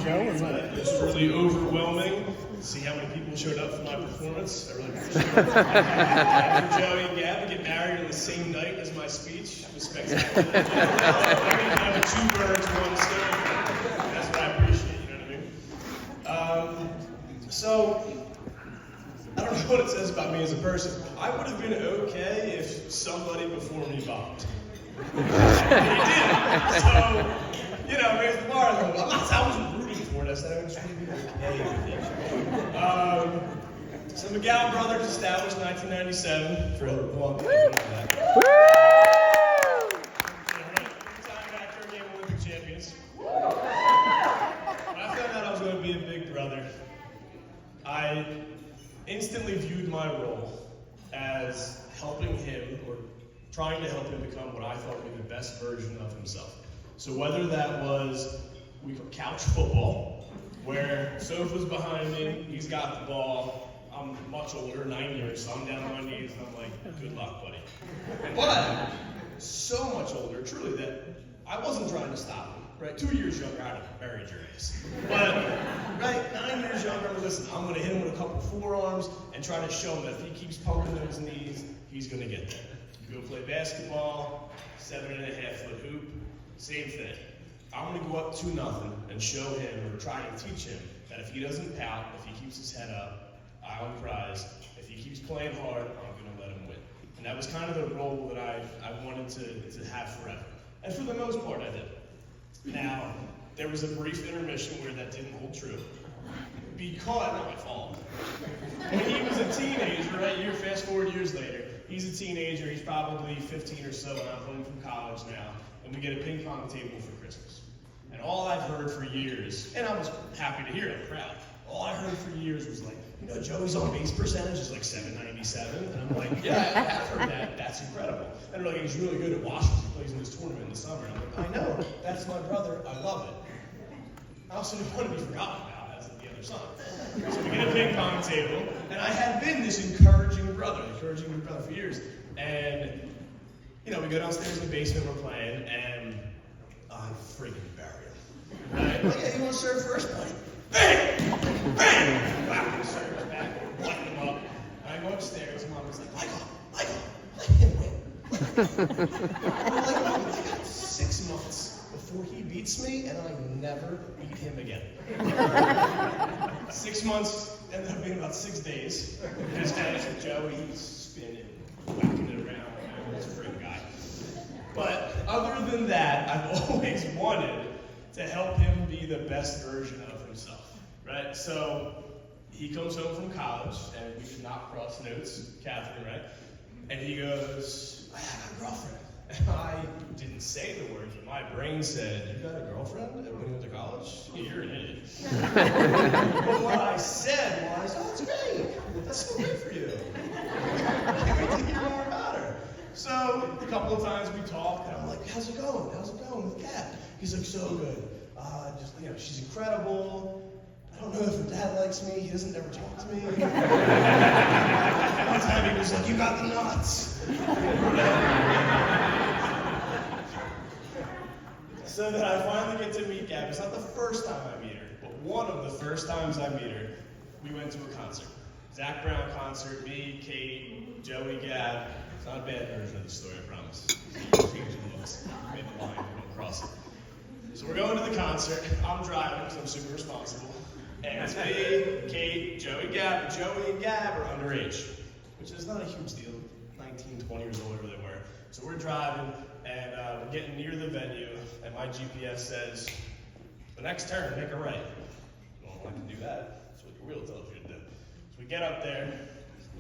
Joe, or what? It was really overwhelming to see how many people showed up for my performance. I really appreciate it. And for Joey and Gab to get married on the same night as my speech was spectacular. Kind of two birds, one stone. That's what I appreciate, you know what I mean? So, I don't know what it says about me as a person. I would have been okay if somebody before me bombed. He did. So, you know, raise the bar. I wasn't rooting for it. I said I was trying to be okay with it. So McGowan Brothers established 1997 for long. Time after game Olympic champions. When I found out I was going to be a big brother, I instantly viewed my role as helping him, or trying to help him become what I thought would be the best version of himself. So whether that was couch football, where Sofa's behind me, he's got the ball, I'm much older, 9 years, so I'm down on my knees and I'm like, good luck, buddy. But so much older, truly, that I wasn't trying to stop him, right? 2 years younger, I'd have buried your ass. But, right, 9 years younger, listen, I'm gonna hit him with a couple forearms and try to show him that if he keeps poking those knees, he's gonna get there. You go play basketball, 7.5-foot hoop, same thing. I'm gonna go up 2-0 and show him, or try and teach him, that if he doesn't pout, if he keeps his head up, I own prize. If he keeps playing hard, I'm gonna let him win. And that was kind of the role that I wanted to have forever. And for the most part, I did. Now, there was a brief intermission where that didn't hold true. Because, not my fault. When he was a teenager, right, fast forward years later, he's a teenager, he's probably 15 or so, and I'm home from college now, and we get a ping pong table for Christmas. And all I've heard for years, and I was happy to hear it, I'm proud, all I heard for years was like, you know, Joey's on base percentage is like 797, and I'm like, yeah, I have heard that, that's incredible. And they're like, he's really good at Washington, he plays in this tournament in the summer. And I'm like, I know, that's my brother, I love it. I also didn't want to be forgotten about as the other son. So we get a ping pong table, and I had been this encouraging brother for years. And, you know, we go downstairs in the basement, we're playing, and I friggin' bury him. Right? Like, hey, you want to serve first? Like, bang! Bang! Wow, he serves back, light him up. And I go upstairs, and Mom was like, Michael, let him win. I'm like, Mom, I got 6 months before he beats me, and I never beat him again. 6 months ended up being about 6 days. His dad said, Joey, he's spinning, whacking it around. He's a freak guy. But other than that, I've always wanted to help him be the best version of himself, right? So he comes home from college, and we did not cross notes, Catherine, right? And he goes, I have a girlfriend. And I didn't say the words, but my brain said, you got a girlfriend? And when you went to college? Yeah, you're an idiot. But what I said was, oh, that's great. That's so great for you. I can't wait to hear more about her. So a couple of times we talked, and I'm like, how's it going? How's it going with Kat? He's like, so good. Just, you know, she's incredible. I don't know if her dad likes me. He doesn't ever talk to me. One time he was like, you got the nuts. So that I finally get to meet Gab. It's not the first time I meet her, but one of the first times I meet her, we went to a concert. Zach Brown concert, me, Kate, Joey, Gab. It's not a bad version of the story, I promise. Changing looks. Made the line, we won't cross it. So we're going to the concert. I'm driving because I'm super responsible. And it's me, Kate, Joey, Gab. Joey and Gab are underage, which is not a huge deal. 19, 20 years old, whatever they were. So we're driving, and we're getting near the venue, and my GPS says, the next turn, make a right. Well, I can do that. That's what your wheel tells you to do. So we get up there, a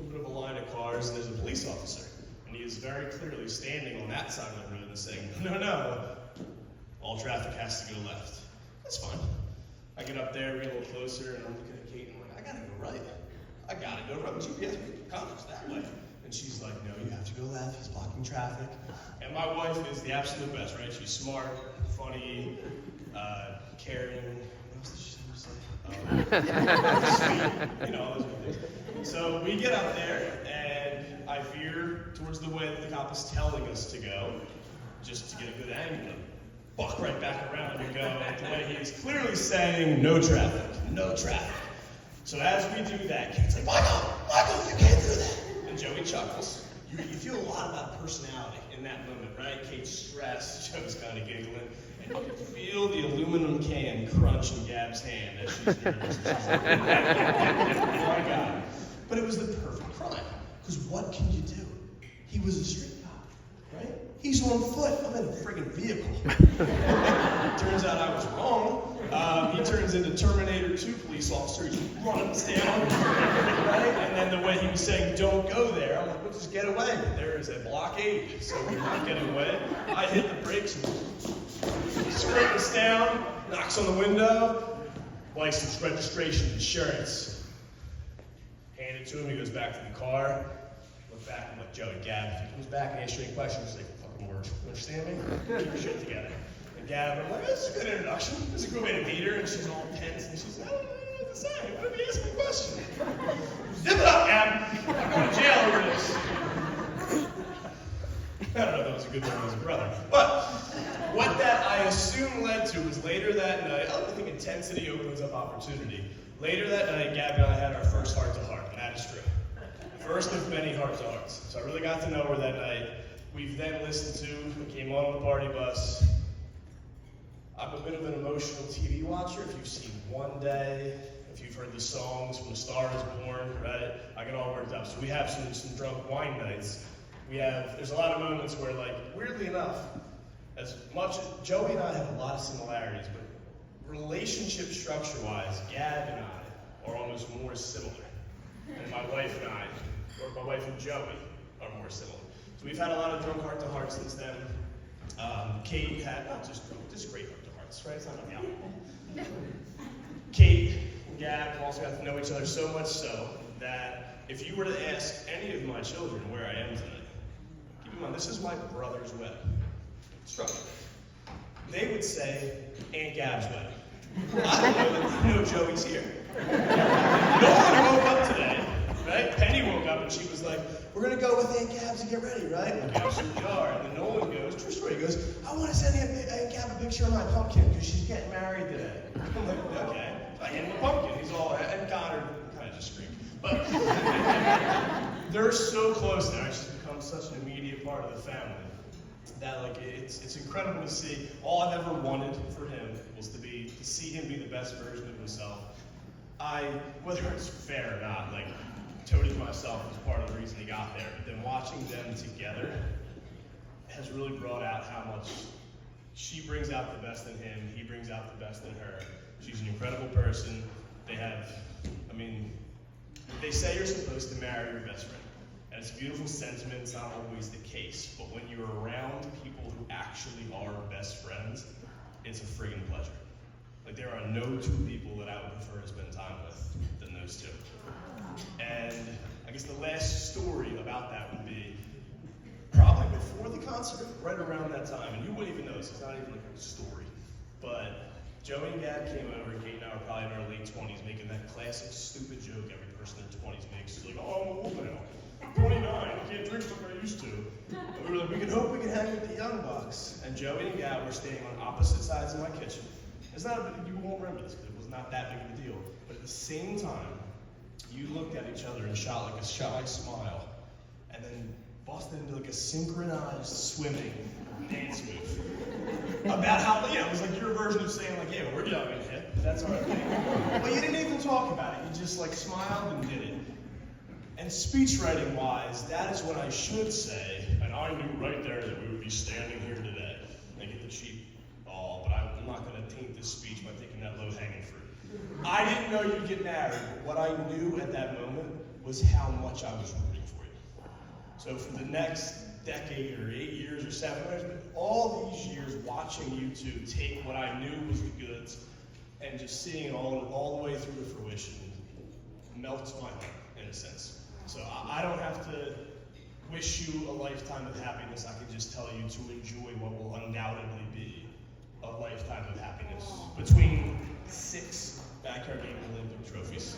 little bit of a line of cars, and there's a police officer. And he is very clearly standing on that side of the road and saying, no, all traffic has to go left. That's fine. I get up there, we get a little closer, and I'm looking at Kate, and I'm like, I gotta go right. I gotta go right. GPS comes that way. And she's like, no, you have to go left. He's blocking traffic. And my wife is the absolute best, right? She's smart, funny, caring. What else did she say? You know, all those good things. So we get up there, and I veer towards the way that the cop is telling us to go, just to get a good angle. Buck right back around and go, and the way he is clearly saying, no traffic, no traffic. So as we do that, Kate's like, Michael, you can't do that. And Joey chuckles. You feel a lot about personality in that moment, right? Kate's stressed, Joey's kind of giggling, and you can feel the aluminum can crunch in Gab's hand as she's nervous. She's like, oh my God. But it was the perfect crime, because what can you do? He was a street cop, right? He's on foot. I'm in a friggin' vehicle. Turns out I was wrong. He turns into Terminator 2 police officer. He's running us down, right? And then the way he was saying, don't go there, I'm like, well, just get away. But there is a blockade, so we're not getting away. I hit the brakes and scrape us down, knocks on the window, license, registration, insurance. Hand it to him, he goes back to the car. Look back, I'm like, Joey, Gab, if he comes back and asks you any questions, say, fucking word. You understand me? Keep your shit together. And Gab, I'm like, this is a good introduction. This is a good way to meet her. And she's all tense, and she's like, I don't know what to say. What if he asks me a question? Zip it up, Gab. I'm going to jail over this. I don't know if that was a good thing as a brother. But what that I assume led to was later that night, I think intensity opens up opportunity. Later that night, Gab and I had our first heart-to-heart, and that is true. First of many heart-to-hearts. So I really got to know her that night. We've then listened to, we came on the party bus. I'm a bit of an emotional TV watcher. If you've seen One Day, if you've heard the songs from A Star Is Born, right? I get all worked up. So we have some drunk wine nights. There's a lot of moments where, like, weirdly enough, as much, Joey and I have a lot of similarities, but relationship structure-wise, Gab and I are almost more similar. And my wife and I, or my wife and Joey, are more similar. So we've had a lot of drunk heart-to-heart since then. Kate had, not just drunk, just great heart-to-hearts, right? It's not about the alcohol. Kate and Gab have also got to know each other so much so that if you were to ask any of my children where I am tonight, keep in mind, this is my brother's wedding. Structure. They would say Aunt Gab's wedding. I don't know that they know Joey's here. No one woke up today, right? Penny woke up and she was like, we're going to go with Aunt Gab's and get ready, right? And we absolutely are. And then Nolan goes, true story, he goes, I want to send Aunt Gab a picture of my pumpkin because she's getting married today. I'm like, okay. So I hand him a pumpkin. He's all, and Connor kind of just screamed. But they're so close now. It's just become such an immediate part of the family that, like, it's incredible to see. All I've ever wanted for him was to see him be the best version of himself. Whether it's fair or not, like, toted myself as part of the reason he got there, but then watching them together has really brought out how much she brings out the best in him, he brings out the best in her. She's an incredible person. They say you're supposed to marry your best friend. And it's a beautiful sentiment, it's not always the case, but when you're around people who actually are best friends, it's a friggin' pleasure. Like, there are no two people that I would prefer to spend time with than those two. And I guess the last story about that would be probably before the concert, right around that time, and you wouldn't even know this, it's not even like a story, but Joey and Gab came over, Kate and I were probably in our late 20s, making that classic stupid joke every person in their 20s makes. It's like, oh, I'm old now. 29, I can't drink like I used to. And we were like, we can hope we can hang with the young bucks. And Joey and Gab were standing on opposite sides of my kitchen. It's not you won't remember this because it was not that big of a deal. But at the same time, you looked at each other and shot like a shy smile, and then busted into like a synchronized swimming dance move. About how, it was like your version of saying, like, yeah, we're young and hip, that's our thing. But you didn't even talk about it, you just like smiled and did it. And speech writing wise, that is what I should say, and I knew right there that we would be standing here today. I get the cheap ball, but I'm not going to taint this speech by taking that low-hanging fruit. I didn't know you'd get married, but what I knew at that moment was how much I was rooting for you. So for the next decade or 8 years or 7 years, but all these years watching you two take what I knew was the goods and just seeing it all the way through to fruition melts my heart in a sense. So I don't have to wish you a lifetime of happiness. I can just tell you to enjoy what will undoubtedly be a lifetime of happiness between 6 backyard game Olympic trophies.